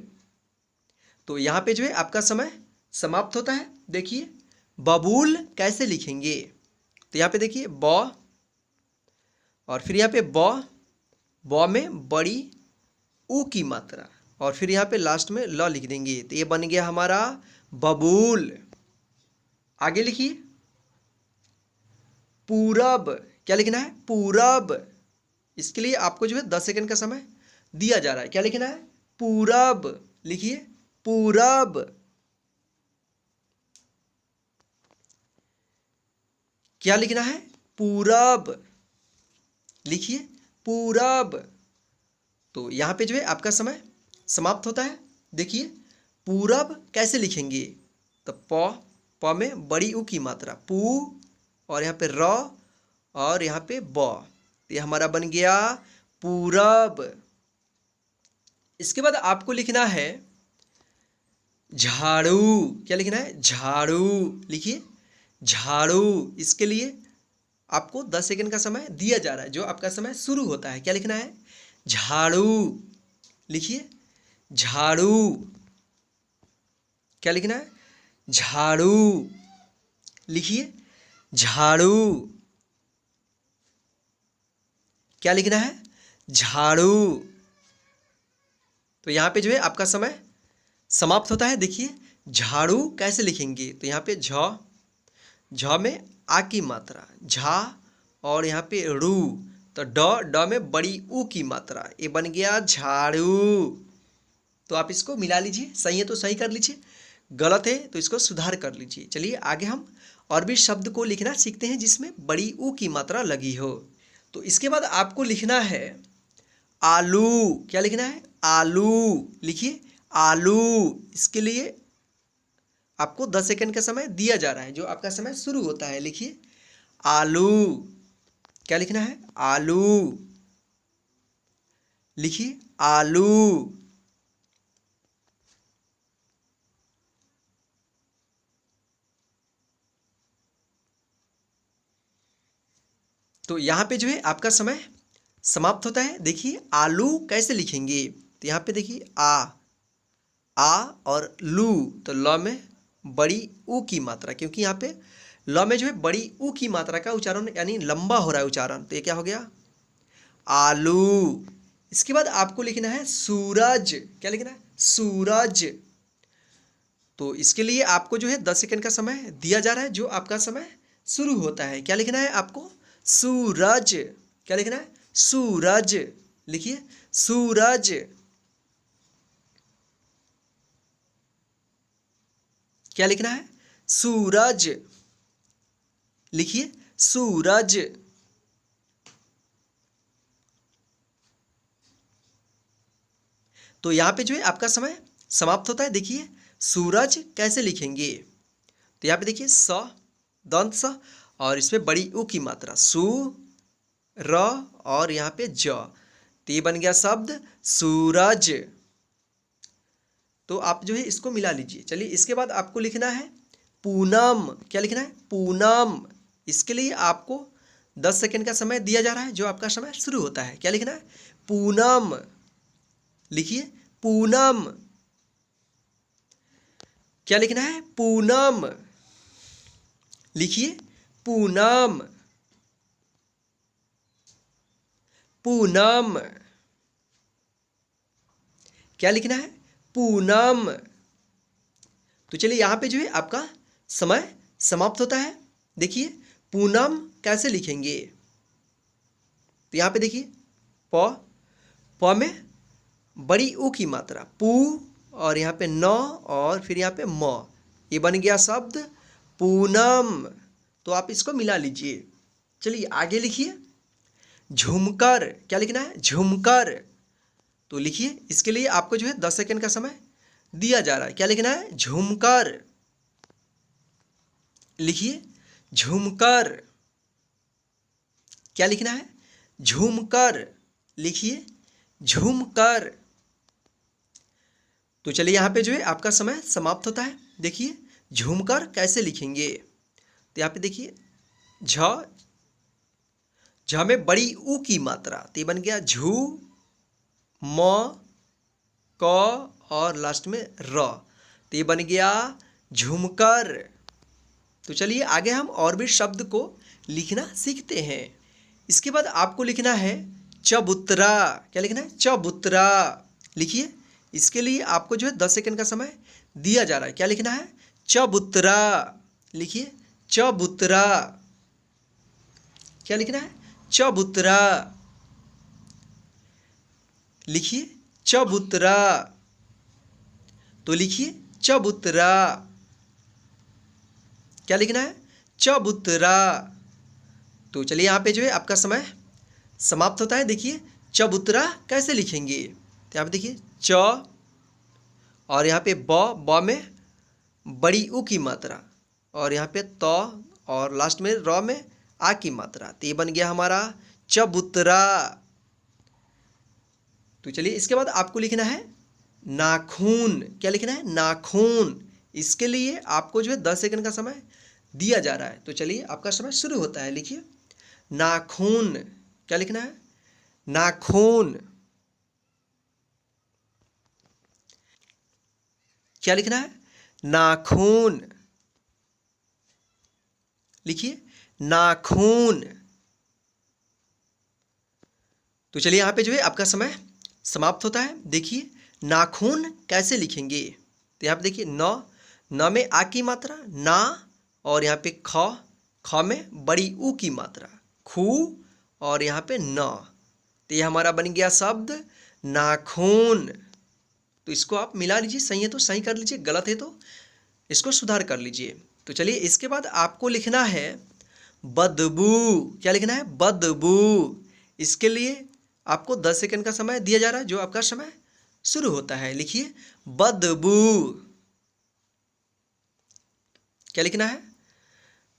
तो यहाँ पे जो है आपका समय समाप्त होता है। देखिए बबूल कैसे लिखेंगे, तो यहाँ पे देखिए ब और फिर यहाँ पे ब में बड़ी ऊ की मात्रा और फिर यहाँ पे लास्ट में ल लिख देंगे, तो ये बन गया हमारा बबूल। आगे लिखिए पूरब। क्या लिखना है? पूरब। इसके लिए आपको जो है 10 सेकंड का समय दिया जा रहा है। क्या लिखना है? पूरब। लिखिए पूरब। क्या लिखना है? पूरब। लिखिए पूरब। तो यहाँ पे जो है आपका समय समाप्त होता है। देखिए पूरब कैसे लिखेंगे, तो प में बड़ी ऊ की मात्रा, पू और यहाँ पे र और यहाँ पे ब, ये हमारा बन गया पूरब। इसके बाद आपको लिखना है झाड़ू, क्या लिखना है? झाड़ू लिखिए, झाड़ू। इसके लिए आपको 10 सेकंड का समय दिया जा रहा है, जो आपका समय शुरू होता है। क्या लिखना है? झाड़ू लिखिए, झाड़ू। क्या लिखना है? झाड़ू लिखिए, झाड़ू। क्या लिखना है? झाड़ू। तो यहाँ पे जो है आपका समय समाप्त होता है। देखिए झाड़ू कैसे लिखेंगे, तो यहाँ पे झ में आ की मात्रा, झा, और यहाँ पे रू, तो ड में बड़ी ऊ की मात्रा, ये बन गया झाड़ू। तो आप इसको मिला लीजिए, सही है तो सही कर लीजिए, गलत है तो इसको सुधार कर लीजिए। चलिए आगे हम और भी शब्द को लिखना सीखते हैं जिसमें बड़ी ऊ की मात्रा लगी हो। तो इसके बाद आपको लिखना है आलू। क्या लिखना है? आलू लिखिए, आलू। इसके लिए आपको 10 सेकंड का समय दिया जा रहा है, जो आपका समय शुरू होता है। लिखिए आलू। क्या लिखना है? आलू लिखिए, आलू। तो यहाँ पे जो है आपका समय समाप्त होता है। देखिए आलू कैसे लिखेंगे, तो यहाँ पे देखिए आ और लू, तो ल में बड़ी ऊ की मात्रा, क्योंकि यहाँ पे ल में जो है बड़ी ऊ की मात्रा का उच्चारण यानी लंबा हो रहा है उच्चारण, तो ये क्या हो गया? आलू। इसके बाद आपको लिखना है सूरज। क्या लिखना है? सूरज। तो इसके लिए आपको जो है 10 सेकंड का समय दिया जा रहा है, जो आपका समय शुरू होता है। क्या लिखना है आपको? सूरज। क्या लिखना है? सूरज लिखिए, सूरज। क्या लिखना है? सूरज लिखिए, सूरज। तो यहाँ पे जो है आपका समय समाप्त होता है। देखिए सूरज कैसे लिखेंगे, तो यहाँ पे देखिए स, दंत स, और इसमें बड़ी ऊ की मात्रा, सू, र, और यहाँ पे ज, तो ये बन गया शब्द सूरज। तो आप जो है इसको मिला लीजिए। चलिए इसके बाद आपको लिखना है पूनम। क्या लिखना है? पूनम। इसके लिए आपको 10 सेकंड का समय दिया जा रहा है, जो आपका समय शुरू होता है। क्या लिखना है? पूनम लिखिए, पूनम। क्या लिखना है? पूनम लिखिए, पूनम, पूनम। क्या लिखना है? पूनम। तो चलिए यहाँ पे जो है आपका समय समाप्त होता है। देखिए पूनम कैसे लिखेंगे, तो यहाँ पे देखिए प में बड़ी ऊ की मात्रा, पू, और यहाँ पे न, और फिर यहाँ पे म, ये बन गया शब्द पूनम। तो आप इसको मिला लीजिए। चलिए आगे लिखिए झुमकर। क्या लिखना है? झुमकर। तो लिखिए इसके लिए आपको जो है 10 सेकंड का समय दिया जा रहा है। क्या लिखना है? झुमकर लिखिए, झुमकर। क्या लिखना है? झुमकर लिखिए, झुमकर। तो चलिए यहाँ पे जो है आपका समय समाप्त होता है। देखिए झुमकर कैसे लिखेंगे, तो यहाँ पे देखिए झ में बड़ी ऊ की मात्रा, तो ये बन गया झू, म, क, और लास्ट में र, तो ये बन गया झुमकर। तो चलिए आगे हम और भी शब्द को लिखना सीखते हैं। इसके बाद आपको लिखना है चबूतरा। क्या लिखना है? चबूतरा लिखिए। इसके लिए आपको जो है 10 सेकंड का समय दिया जा रहा है। क्या लिखना है? चबूतरा लिखिए, चबूतरा। क्या लिखना है? चबूतरा लिखिए, चबूतरा। तो लिखिए चबूतरा। क्या लिखना है? चबूतरा। तो चलिए यहाँ पे जो है आपका समय समाप्त होता है। देखिए चबूतरा कैसे लिखेंगे, तो यहाँ पे देखिए च, और यहाँ पे ब में बड़ी ऊ की मात्रा, और यहाँ पे त, और लास्ट में र में आ की मात्रा, तो ये बन गया हमारा चबूतरा। तो चलिए इसके बाद आपको लिखना है नाखून, क्या लिखना है? नाखून। इसके लिए आपको जो है 10 सेकंड का समय दिया जा रहा है। तो चलिए आपका समय शुरू होता है। लिखिए नाखून, क्या लिखना है? नाखून। क्या लिखना है? नाखून। लिखिए नाखून। तो चलिए यहाँ पे जो है आपका समय समाप्त होता है। देखिए नाखून कैसे लिखेंगे? तो यहाँ पे देखिए न में आ की मात्रा ना, और यहाँ पे ख में बड़ी ऊ की मात्रा खू, और यहाँ पे न। तो ये हमारा बन गया शब्द नाखून। तो इसको आप मिला लीजिए, सही है तो सही कर लीजिए, गलत है तो इसको सुधार कर लीजिए। तो चलिए इसके बाद आपको लिखना है बदबू। क्या लिखना है? बदबू। इसके लिए आपको 10 सेकंड का समय दिया जा रहा है, जो आपका समय शुरू होता है। लिखिए बदबू। क्या लिखना है?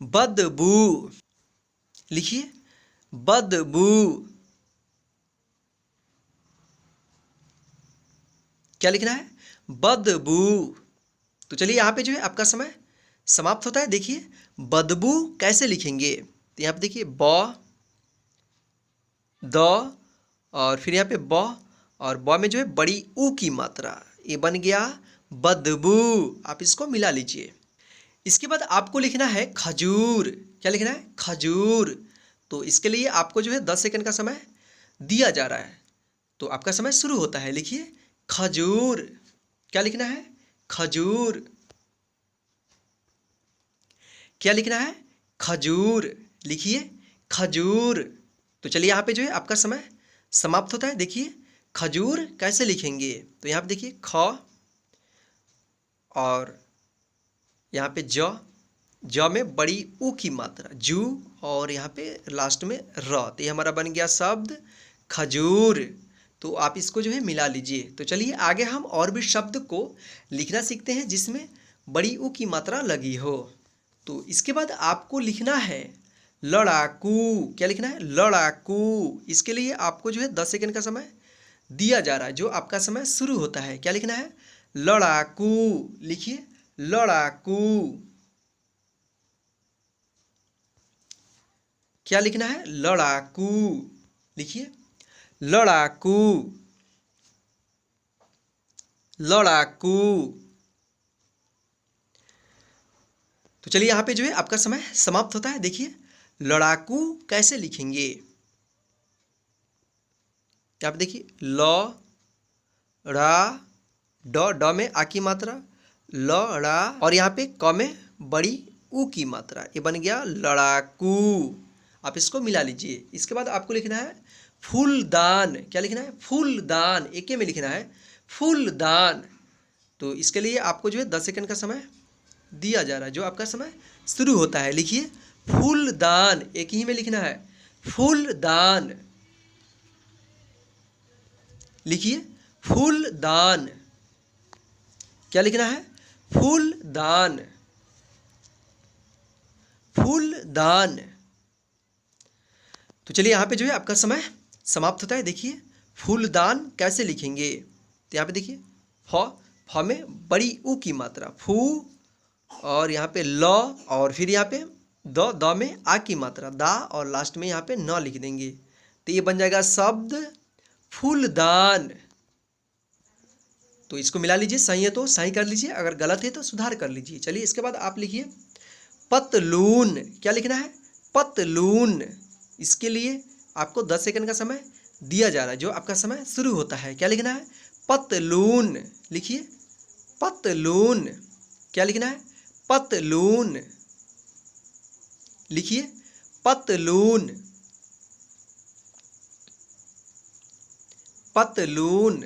बदबू। लिखिए बदबू। क्या लिखना है? बदबू। तो चलिए यहाँ पे जो है आपका समय समाप्त होता है। देखिए बदबू कैसे लिखेंगे? तो यहाँ पे देखिए द, और फिर यहाँ पे और ब में जो है बड़ी ऊ की मात्रा, ये बन गया बदबू। आप इसको मिला लीजिए। इसके बाद आपको लिखना है खजूर। क्या लिखना है? खजूर। तो इसके लिए आपको जो है 10 सेकंड का समय दिया जा रहा है। तो आपका समय शुरू होता है। लिखिए खजूर। क्या लिखना है? खजूर। क्या लिखना है? खजूर। लिखिए खजूर। तो चलिए यहाँ पे जो है आपका समय समाप्त होता है। देखिए खजूर कैसे लिखेंगे? तो यहाँ पे देखिए ख, और यहाँ पे ज में बड़ी ऊ की मात्रा जू, और यहाँ पे लास्ट में र। तो ये हमारा बन गया शब्द खजूर। तो आप इसको जो है मिला लीजिए। तो चलिए आगे हम और भी शब्द को लिखना सीखते हैं जिसमें बड़ी ऊ की मात्रा लगी हो। तो इसके बाद आपको लिखना है लड़ाकू। क्या लिखना है? लड़ाकू। इसके लिए आपको जो है 10 सेकंड का समय दिया जा रहा है, जो आपका समय शुरू होता है। क्या लिखना है? लड़ाकू। लिखिए लड़ाकू। क्या लिखना है? लड़ाकू। लिखिए लड़ाकू। लड़ाकू। तो चलिए यहाँ पे जो है आपका समय समाप्त होता है। देखिए लड़ाकू कैसे लिखेंगे? यहाँ पे देखिए ड में आ की मात्रा लड़ा, और यहाँ पे क में बड़ी ऊ की मात्रा, ये बन गया लड़ाकू। आप इसको मिला लीजिए। इसके बाद आपको लिखना है फूलदान। क्या लिखना है? फूलदान। एक में लिखना है फूलदान। तो इसके लिए आपको जो है 10 सेकंड का समय दिया जा रहा है, जो आपका समय शुरू होता है। लिखिए फूलदान। एक ही में लिखना है फूलदान। लिखिए फूलदान। क्या लिखना है? फूलदान। फूलदान। तो चलिए यहाँ पे जो है आपका समय समाप्त होता है। देखिए फूलदान कैसे लिखेंगे? तो यहाँ पे देखिए फ में बड़ी ऊ की मात्रा फू, और यहाँ पे ल, और फिर यहाँ पे द में आ की मात्रा दा, और लास्ट में यहाँ पे न लिख देंगे। तो ये बन जाएगा शब्द फूलदान। तो इसको मिला लीजिए, सही है तो सही कर लीजिए, अगर गलत है तो सुधार कर लीजिए। चलिए इसके बाद आप लिखिए पतलून। क्या लिखना है? पतलून। इसके लिए आपको 10 सेकंड का समय दिया जा रहा है, जो आपका समय शुरू होता है। क्या लिखना है? पतलून। लिखिए पतलून। क्या लिखना है? पतलून। लिखिए पतलून। पतलून।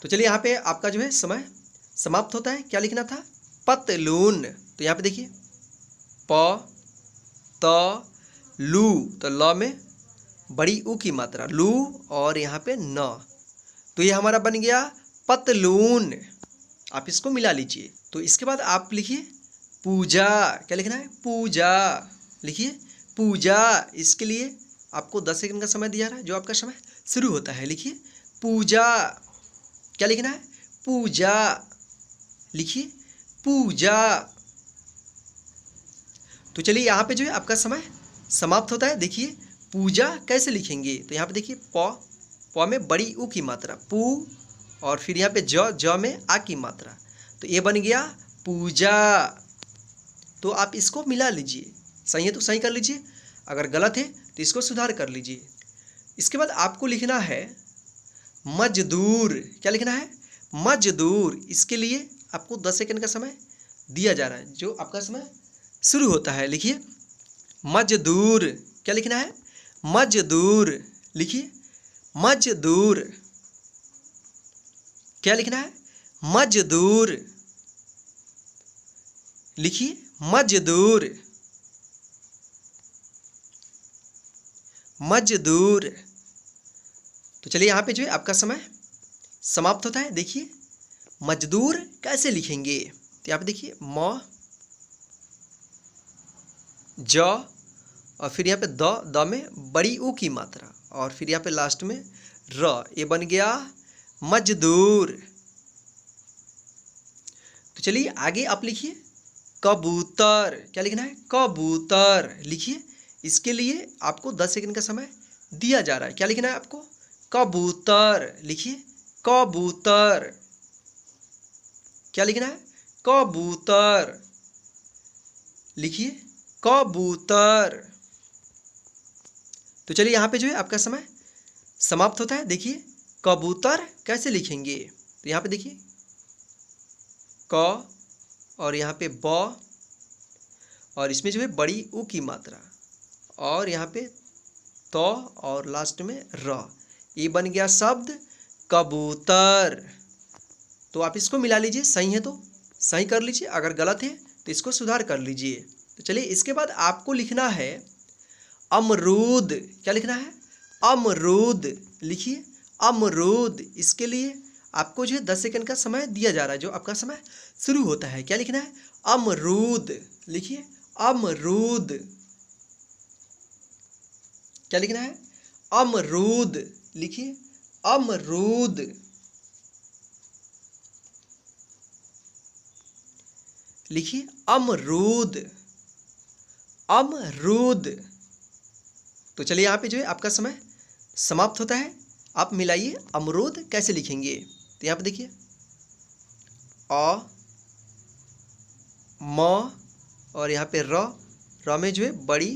तो चलिए यहाँ पे आपका जो है समय समाप्त होता है। क्या लिखना था? पतलून। तो यहाँ पे देखिए प त लू, तो ल में बड़ी ऊ की मात्रा लू, और यहाँ पे न। तो ये हमारा बन गया पतलून। आप इसको मिला लीजिए। तो इसके बाद आप लिखिए पूजा। क्या लिखना है? पूजा। लिखिए पूजा। इसके लिए आपको 10 सेकंड का समय दिया रहा है, जो आपका समय शुरू होता है। लिखिए पूजा। क्या लिखना है? पूजा। लिखिए पूजा। तो चलिए यहाँ पे जो है आपका समय समाप्त होता है। देखिए पूजा कैसे लिखेंगे, तो यहाँ पे देखिए प में बड़ी ऊ की मात्रा पू, और फिर यहाँ पे ज में आ की मात्रा, तो ये बन गया पूजा। तो आप इसको मिला लीजिए, सही है तो सही कर लीजिए, अगर गलत है तो इसको सुधार कर लीजिए। इसके बाद आपको लिखना है मजदूर। क्या लिखना है? मजदूर। इसके लिए आपको 10 सेकंड का समय दिया जा रहा है, जो आपका समय शुरू होता है। लिखिए मजदूर। क्या लिखना है? मजदूर। लिखिए मजदूर। क्या लिखना है? मजदूर। लिखिए मजदूर। मजदूर। तो चलिए यहाँ पे जो है आपका समय समाप्त होता है। देखिए मजदूर कैसे लिखेंगे, तो यहाँ पे देखिए म ज, और फिर यहाँ पे द में बड़ी ऊ की मात्रा, और फिर यहाँ पे लास्ट में र, ये बन गया मजदूर। तो चलिए आगे आप लिखिए कबूतर। क्या लिखना है? कबूतर। लिखिए इसके लिए आपको 10 सेकंड का समय दिया जा रहा है। क्या लिखना है आपको? कबूतर। लिखिए कबूतर। क्या लिखना है? कबूतर। लिखिए कबूतर। तो चलिए यहाँ पे जो है आपका समय समाप्त होता है। देखिए कबूतर कैसे लिखेंगे, तो यहाँ पे देखिए क, और यहाँ पे ब, और इसमें जो है बड़ी ऊ की मात्रा, और यहाँ पे त, और लास्ट में र, ये बन गया शब्द कबूतर। तो आप इसको मिला लीजिए, सही है तो सही कर लीजिए, अगर गलत है तो इसको सुधार कर लीजिए। तो चलिए इसके बाद आपको लिखना है अमरूद। क्या लिखना है? अमरूद। लिखिए अमरूद। इसके लिए आपको जो है 10 सेकंड का समय दिया जा रहा है, जो आपका समय शुरू होता है। क्या लिखना है? अमरूद। लिखिए अमरूद। क्या लिखना है? अमरूद। लिखिए अमरूद। लिखिए अमरूद। अमरूद। तो चलिए यहाँ पे जो है आपका समय समाप्त होता है। आप मिलाइए अमरूद कैसे लिखेंगे, तो यहाँ पे देखिए अ, म, और यहाँ पे र में जो है बड़ी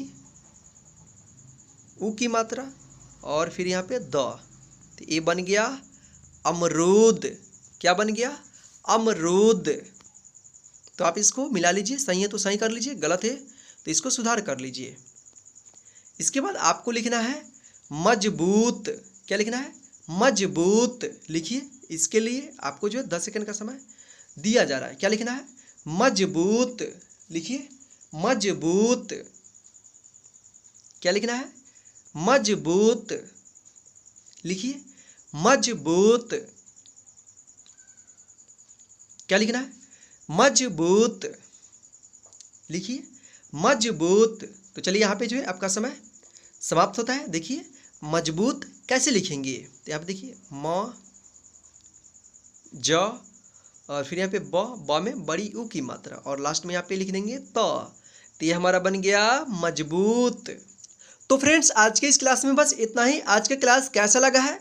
ऊ की मात्रा, और फिर यहाँ पे द, तो ये बन गया अमरूद। क्या बन गया? अमरूद। तो आप इसको मिला लीजिए, सही है तो सही कर लीजिए, गलत है तो इसको सुधार कर लीजिए। इसके बाद आपको लिखना है मजबूत। क्या लिखना है? मजबूत। लिखिए इसके लिए आपको जो है 10 सेकंड का समय दिया जा रहा है। क्या लिखना है? मजबूत। लिखिए मजबूत। क्या लिखना है? मजबूत। लिखिए मजबूत। क्या लिखना है? मजबूत। लिखिए मजबूत। तो चलिए यहाँ पे जो है आपका समय समाप्त होता है। देखिए मजबूत कैसे लिखेंगे, तो यहाँ पे देखिए म, ज, और फिर यहाँ पे ब में बड़ी ऊ की मात्रा, और लास्ट में यहाँ पे लिख देंगे तो ये हमारा बन गया मजबूत। तो फ्रेंड्स आज के इस क्लास में बस इतना ही। आज का क्लास कैसा लगा है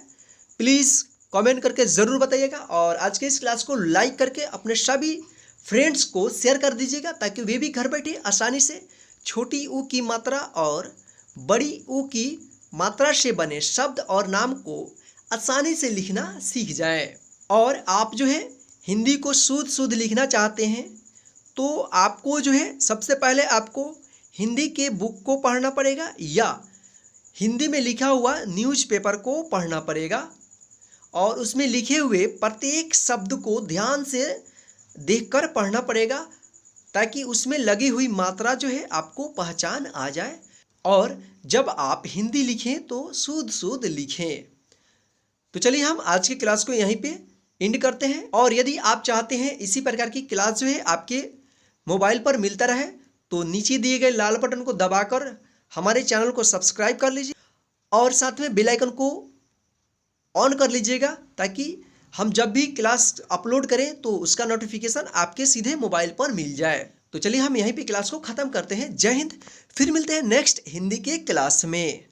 प्लीज़ कमेंट करके ज़रूर बताइएगा, और आज के इस क्लास को लाइक करके अपने सभी फ्रेंड्स को शेयर कर दीजिएगा, ताकि वे भी घर बैठे आसानी से छोटी ऊ की मात्रा और बड़ी ऊ की मात्रा से बने शब्द और नाम को आसानी से लिखना सीख जाएं। और आप जो है हिंदी को शुद्ध शुद्ध लिखना चाहते हैं, तो आपको जो है सबसे पहले आपको हिंदी के बुक को पढ़ना पड़ेगा, या हिंदी में लिखा हुआ न्यूज़पेपर को पढ़ना पड़ेगा, और उसमें लिखे हुए प्रत्येक शब्द को ध्यान से देखकर पढ़ना पड़ेगा, ताकि उसमें लगी हुई मात्रा जो है आपको पहचान आ जाए, और जब आप हिंदी लिखें तो शुद्ध शुद्ध लिखें। तो चलिए हम आज की क्लास को यहीं पे एंड करते हैं, और यदि आप चाहते हैं इसी प्रकार की क्लास जो है आपके मोबाइल पर मिलता रहे, तो नीचे दिए गए लाल बटन को दबाकर हमारे चैनल को सब्सक्राइब कर लीजिए, और साथ में बेल आइकन को ऑन कर लीजिएगा, ताकि हम जब भी क्लास अपलोड करें तो उसका नोटिफिकेशन आपके सीधे मोबाइल पर मिल जाए। तो चलिए हम यहीं पे क्लास को ख़त्म करते हैं। जय हिंद। फिर मिलते हैं नेक्स्ट हिंदी के क्लास में।